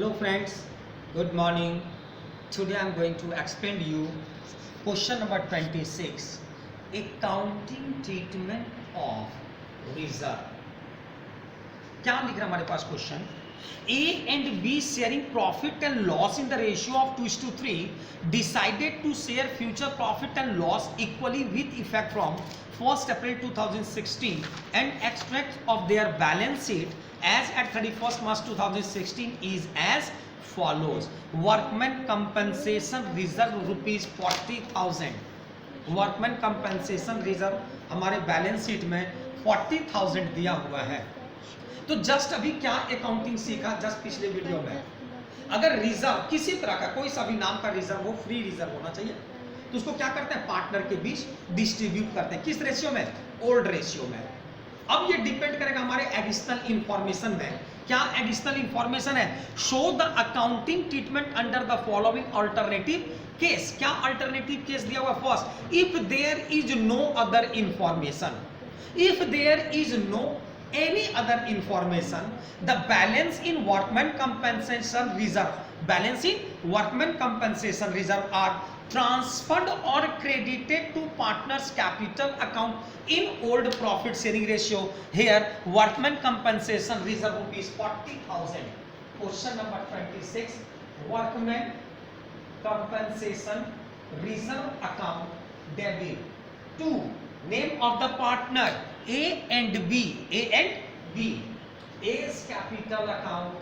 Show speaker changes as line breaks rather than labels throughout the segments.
Hello friends, good morning. Today I am going to explain to you question number 26, accounting treatment of reserve. क्या लिख रहा है हमारे पास question? A and B sharing profit and loss in the ratio of 2:3 decided to share future profit and loss equally with effect from 1st April 2016 and extract of their balance sheet as at 31st March 2016 is as follows. Workman compensation reserve rupees 40,000. Workman compensation reserve हमारे balance sheet में 40,000 दिया हुआ है. तो just अभी क्या accounting सीखा just पिछले वीडियो में, अगर रिजर्व किसी तरह का कोई सा भी नाम का रिजर्व हो, फ्री रिजर्व होना चाहिए, तो उसको क्या करते हैं, पार्टनर के बीच डिस्ट्रीब्यूट करते हैं. किस रेशियो में? ओल्ड रेशियो में. अब ये डिपेंड करेगा हमारे एडिशनल इंफॉर्मेशन में. क्या एडिशनल इंफॉर्मेशन है? Show the accounting treatment under the following alternative case. क्या अल्टरनेटिव केस दिया हुआ? First, if there is no other information, if there is no any other information, the balance in workman compensation reserve, balance in workman compensation reserve are transferred or credited to partners capital account in old profit sharing ratio. Here workman compensation reserve rupees 40,000. Question number 26, workman compensation reserve account debit to name of the partner A and B, A and B. A's capital account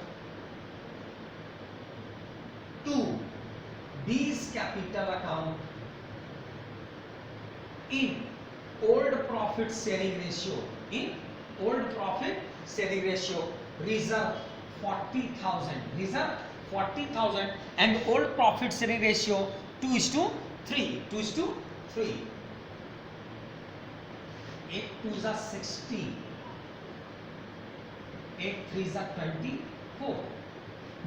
to B's capital account in old profit sharing ratio. In old profit sharing ratio, reserve 40,000. Reserve 40,000 and old profit sharing ratio 2:3. 2:3. 8 2s are 60, 8 3s are 24.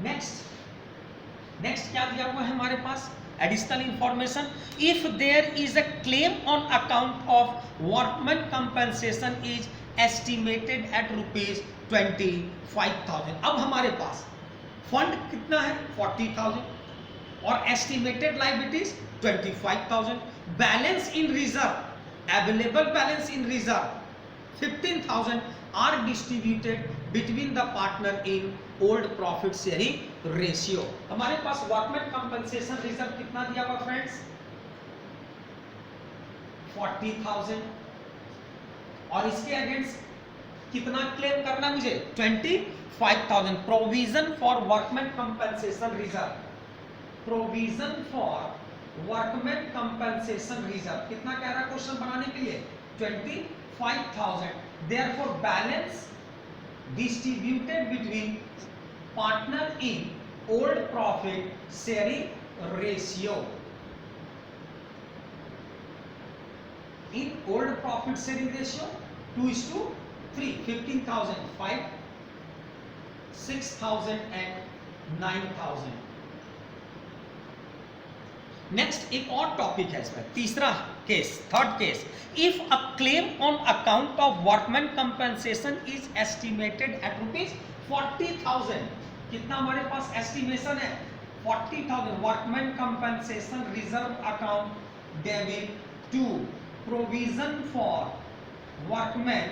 Next क्या दिया हुआ है हमारे पास? Additional information. If there is a claim on account of workman compensation is estimated at rupees 25,000. अब हमारे पास fund कितना है? 40,000 और estimated liabilities 25,000. Balance in reserve, available balance in reserve 15,000 are distributed between the partner in old profit sharing ratio. हमारे पास workman compensation reserve कितना दिया हुआ फ्रेंड्स? 40,000 और इसके अगेंस्ट कितना क्लेम करना है मुझे? 25,000. Provision for workman compensation reserve, provision for workman compensation reserve कितना कह रहा है क्वेश्चन बनाने के लिए? 25,000. Therefore balance distributed between partner in old profit sharing ratio. In old profit sharing ratio 2:3. 15,000, 5, 6,000 and 9,000. Next एक और टॉपिक है इसमें, तीसरा case, third case. If a claim on account of workman compensation is estimated at rupees 40,000. कितना हमारे पास estimation है? 40,000. Workman compensation reserve account debit to provision for workman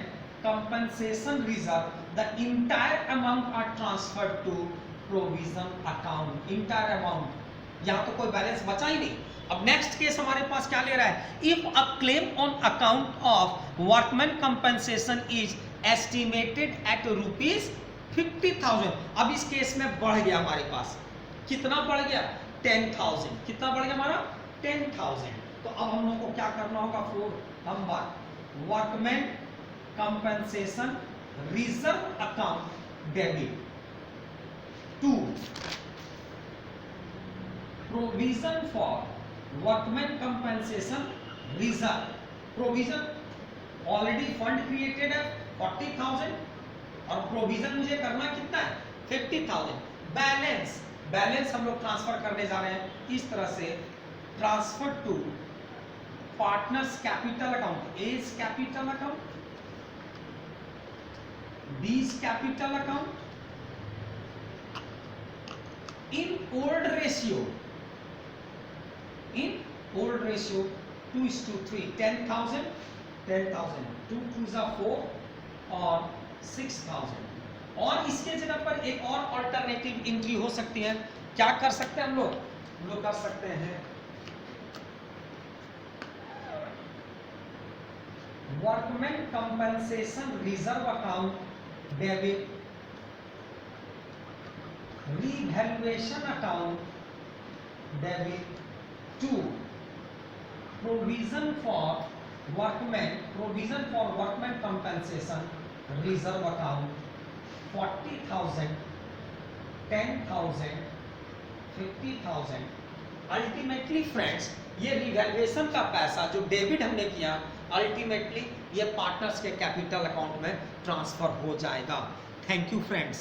compensation reserve. The entire amount are transferred to provision account. Entire amount, यहां तो कोई balance बचा ही नहीं. अब next case हमारे पास क्या ले रहा है? If a claim on account of workman compensation is estimated at rupees 50,000. अब इस केस में बढ़ गया हमारे पास, कितना बढ़ गया? 10,000. कितना बढ़ गया हमारा? 10,000. तो अब हम लोग को क्या करना होगा? 4 number, workman compensation reserve account debit to provision for workman compensation reserve. Provision already fund created है 40,000 और प्रोविजन मुझे करना कितना है? 50,000. बैलेंस हम लोग ट्रांसफर करने जा रहे हैं इस तरह से, transfer to partners capital account. As capital account, B's capital account old ratio, in old ratio 2:3, 10,000, 10,000, 2 2s are 4 और 6,000। और इसके जगह पर एक और अल्टरनेटिव एंट्री हो सकती है। क्या कर सकते हैं हम लोग कर सकते हैं workman compensation reserve account debit, revaluation account debit to provision for workman compensation reserve account 40,000, 10,000, 50,000। Ultimately friends, ये रिवैल्यूएशन का पैसा जो डेबिट हमने किया, अल्टीमेटली ये पार्टनर्स के कैपिटल अकाउंट में ट्रांसफर हो जाएगा। Thank you friends.